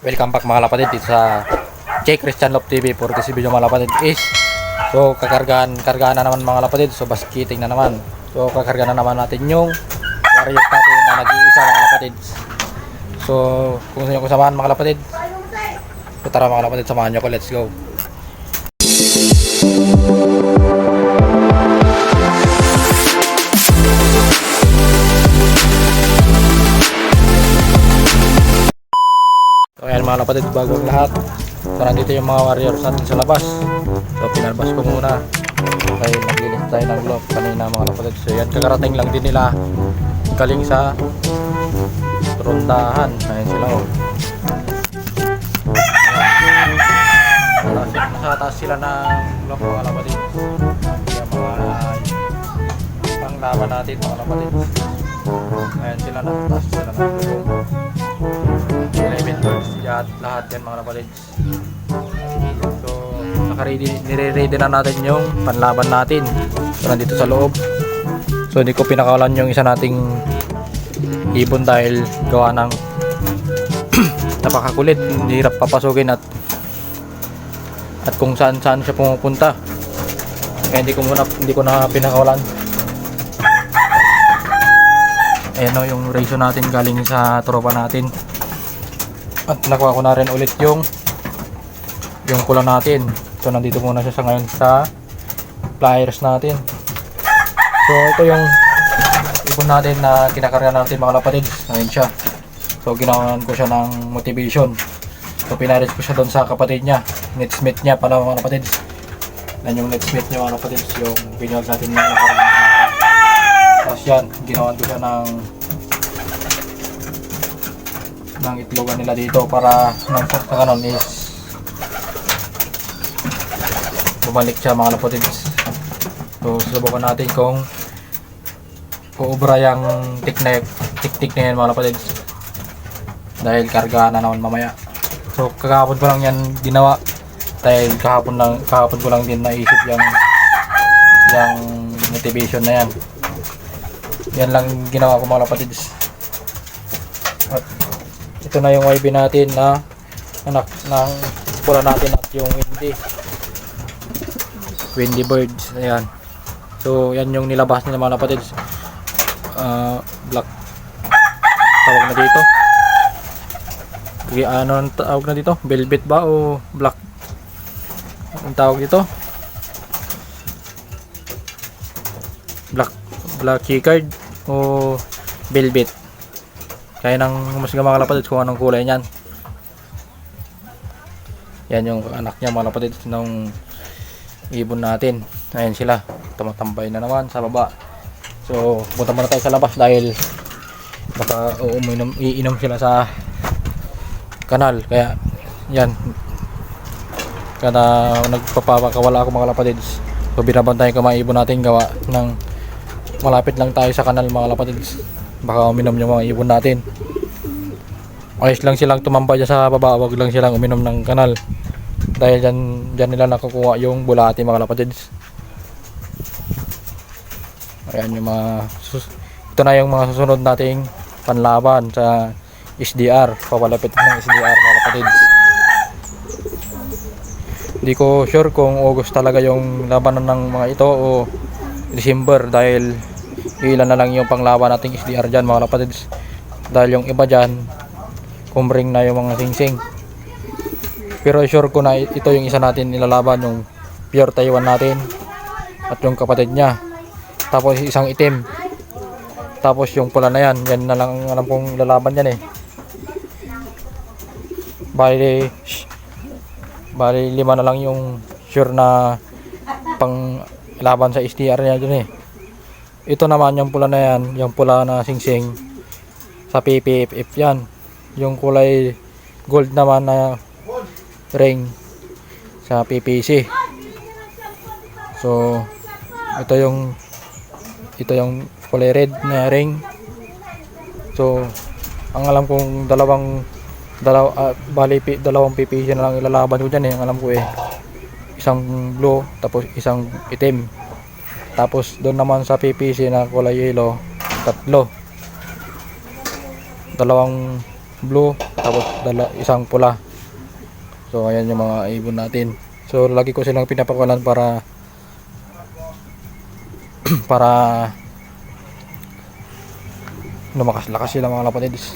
Welcome back mga kapatid dito sa J. Christian Love TV. For this video mga kapatid is kargaan na naman mga kapatid. So baskiting na naman. So kakarga na naman natin yung warrior natin na nag-iisa mga kapatid. So kung sino ko samahan mga kapatid, so tara mga kapatid, samahan nyo ko. Let's go. So ayan mga kapatid, bago ang lahat, so nandito yung mga warriors natin sa labas. So pinalabas ko muna dahil naglinis tayo ng glove kanina mga kapatid. So yan, kakarating lang din nila galing sa rondahan. Ayan sila oh. Nasa taas sila ng glove mga kapatid. Yung mga panglaban natin mga kapatid. Ayan sila, nasa taas sila ng glove. 11 birds lahat yan mga kapatid. So nire-ready na natin yung panlaban natin. So nandito sa loob. So hindi ko pinakawalan yung isa nating ibon dahil gawa ng napakakulit, hirap papasukin at kung saan siya pumupunta. Kaya hindi ko na pinakawalan. Ayan o yung ratio natin galing sa tropa natin. At nakuha ko na rin ulit yung pula natin. So nandito muna siya sa ngayon sa pliers natin. So ito yung ibon natin na kinakarga natin mga kapatid. Ayun siya. So ginawan ko siya ng motivation. So pinaris ko siya doon sa kapatid niya. Netsmith niya pala mga kapatid. Yan yung netsmith niya mga kapatid. Yung binuwag natin ng nakarang. Tapos yan, ginawan ko siya ng itlogan nila dito para nang kanon is bumalik siya mga kapatid. So susubukan natin kung uubra yung tik na yan mga kapatid dahil karga na naman mamaya. So kahapon ko lang yan ginawa dahil kahapon ko lang din naisip yung motivation na yan. Yan lang ginawa ko mga kapatid. At ito na yung YB natin na anak ng pula natin at yung windy birds. Ayan. So yan yung nilabas nila mga kapatid. Black tawag na dito. Ano ang tawag na dito? Velvet ba o black? Ang tawag dito? Black checkered o velvet. Kaya nang humusga mga kapatid kung anong kulay niyan. Yan yung anak niya mga kapatid ng ibon natin. Ayan sila, tumatambay na naman sa baba. So punta muna tayo sa labas dahil baka iinom sila sa kanal. Kaya yan, kada nagpapakawala ako mga kapatid. So binabantayan ko mga ibon natin gawa ng malapit lang tayo sa kanal mga kapatid. Baka uminom yung mga ibon natin. Ayos lang silang tumambay sa baba, wag lang silang uminom ng kanal dahil dyan nila nakukuha yung bulati mga kapatid. Ayan yung ito na yung mga susunod nating panlaban sa SDR. Papalapit ng SDR mga kapatid. Hindi ko sure kung August talaga yung labanan ng mga ito o December dahil ilan na lang yung panglaban nating SDR dyan mga kapatid. Dahil yung iba dyan kumbring na yung mga singsing. Pero sure ko na ito yung isa natin nilalaban, yung pure Taiwan natin at yung kapatid niya. Tapos isang itim. Tapos yung pula na yan na lang alam kong lalaban yan eh. Bali 5 na lang yung sure na pang laban sa SDR niya dyan eh. Ito naman yung pula na yan, yung pula na singsing sa PPFF yan. Yung kulay gold naman na ring sa PPC. So ito yung kulay red na ring. So ang alam kong dalawang PPC na lang ilalaban ko dyan eh. Ang alam ko eh isang blue tapos isang itim. Tapos doon naman sa PPC na kulay yellow, 3. Dalawang blue, tapos isang pula. So ayan yung mga ibon natin. So lagi ko silang pinapakawalan para para lumakas-lakas sila mga kapatids.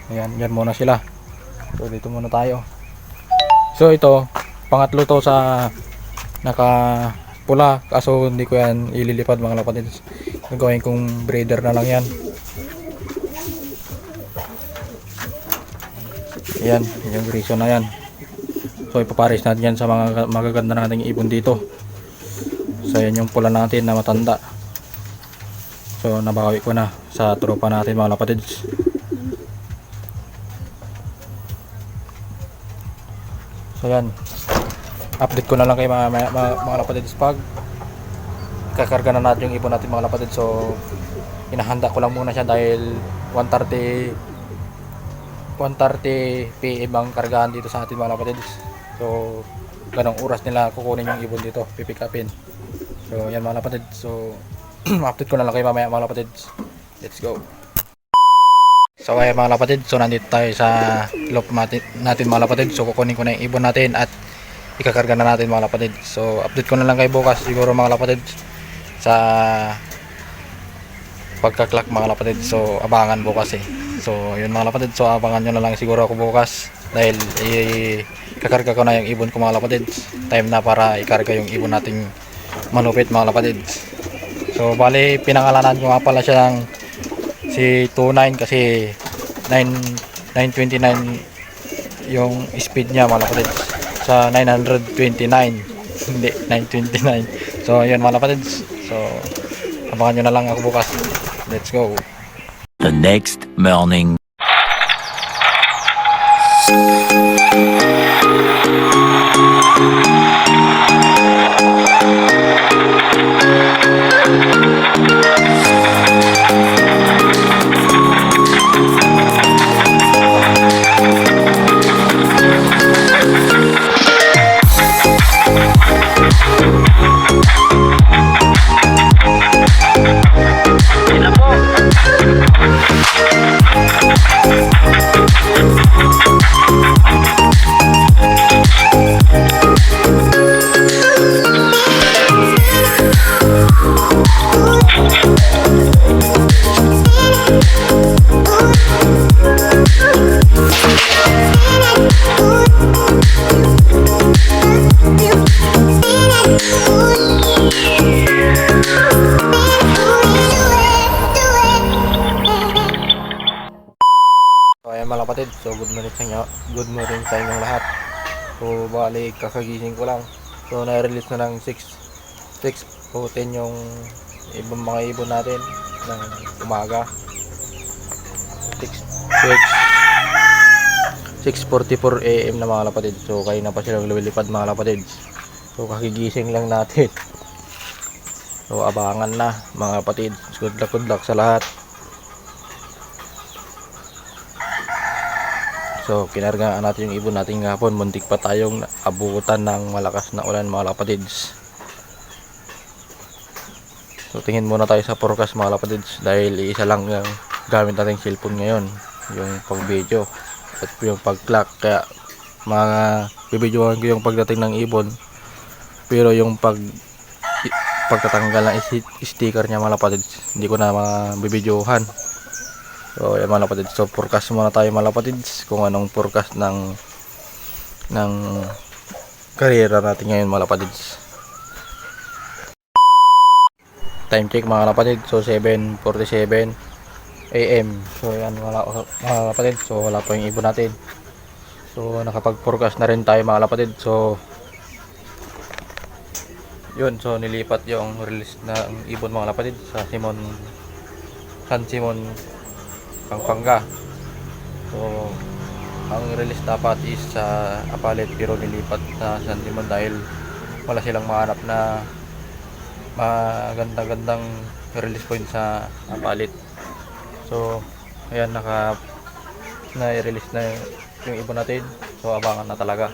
Ayan, yan muna sila. So dito muna tayo. So ito, pangatlo to sa naka pula, kaso hindi ko yan ililipad mga kapatids. Gagawin kong breeder na lang yan. Ayan, yung reason na yan. So ipapares natin yan sa mga magaganda nating ibon dito. So yan yung pula natin na matanda. So nabawi ko na sa tropa natin mga kapatids. So yan, update ko na lang kayo mga kapatids pag kakarga na natin yung ibon natin mga kapatids. So inahanda ko lang muna siya dahil 1:30 PM ang kargahan dito sa atin mga kapatids. So ganong oras nila kukunin yung ibon dito, pipick upin. So yan mga kapatids. So update ko na lang kayo mamaya mga kapatids. Let's go. So ayan mga kapatids, so nandito tayo sa loop natin mga kapatids. So kukunin ko na yung ibon natin at ikakarga na natin mga kapatids. So update ko na lang kayo bukas siguro mga kapatids sa pagka-clock mga kapatids. So abangan bukas eh. So yun mga kapatids, so abangan nyo na lang siguro ako bukas dahil kakarga ko na yung ibon ko mga kapatids. Time na para ikarga yung ibon nating malupit mga kapatids. So bali pinangalanan ko nga pala siya ng si 29 kasi 929 yung speed niya mga kapatids sa 929 hindi 929. So yun mga kapatids, so abangan nyo na lang ako bukas. Let's go. The next morning. Mga kapatid, so good morning sa inyong lahat. So bali kakagising ko lang. So na-release na ng 6:10 yung ibang mga ibon natin ng umaga. 6:44 AM na mga kapatid. So kayo na pa silang lumilipad mga kapatid. So kakigising lang natin. So abangan na mga kapatid. Good luck sa lahat. So kinargaan natin yung ibon natin ngapon. Muntik pa tayong abutan ng malakas na ulan mga kapatids. So tingin muna tayo sa forecast mga kapatids dahil isa lang yung gamit nating cellphone ngayon, yung pag video at yung pag clock. Kaya mga bibidyohan ko yung pagdating ng ibon, pero yung pagtatanggal ng sticker niya mga kapatids hindi ko na mabibidyohan. So yan mga kapatids, so forecast muna tayo mga kapatids kung anong forecast ng karera natin ngayon mga kapatids. Time check mga kapatids, so 7:47 AM. So yan mga kapatids, so wala pa yung ibon natin. So nakapag-forecast na rin tayo mga kapatids. So yun, so nilipat yung release ng ibon mga kapatids sa San Simon Pampanga. So ang release dapat is sa Apalit pero nilipat na San Simon dahil wala silang mahanap na maganda-gandang release point sa Apalit. So ayan, na-release na yung ibon natin. So abangan na talaga.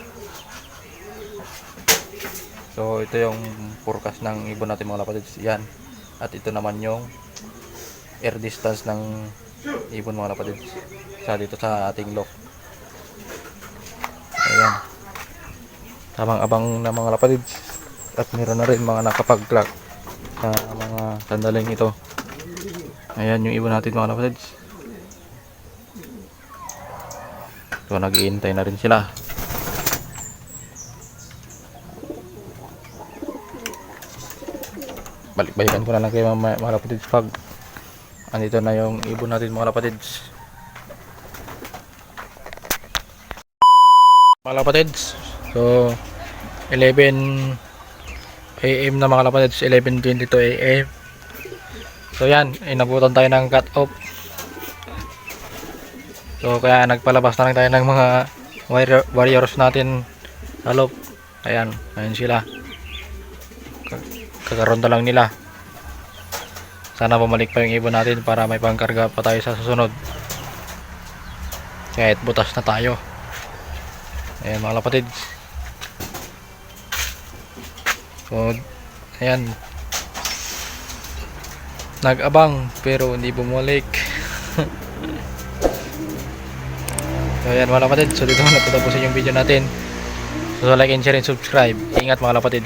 So ito yung forecast ng ibon natin mga kapatids. Yan. At ito naman yung air distance ng ibon mga kapatid. Sa dito sa ating lock. Ayan. Tamang abang na mga kapatid. At meron na rin mga nakapag-clock sa mga sandaling ito. Ayan yung ibon natin mga kapatid. So nag-iintay na rin sila. Balik-balikan ko na lang kayo mga kapatid pag andito na yung ibon natin mga kapatid. Mga kapatid, so 11 AM na mga kapatid, 11:22 AM. So yan, inabutan tayo ng cut off. So kaya nagpalabas na lang tayo ng mga warriors natin sa loob. Ayan, ayan sila. Kakaronda lang nila. Sana bumalik pa yung ibon natin para may pangkarga pa tayo sa susunod. Kahit butas na tayo. Ayan mga kapatid. So, ayan. Nag-abang pero hindi bumalik. So ayan mga kapatid. So dito na natatapusin yung video natin. So like and share and subscribe. Ingat mga kapatid.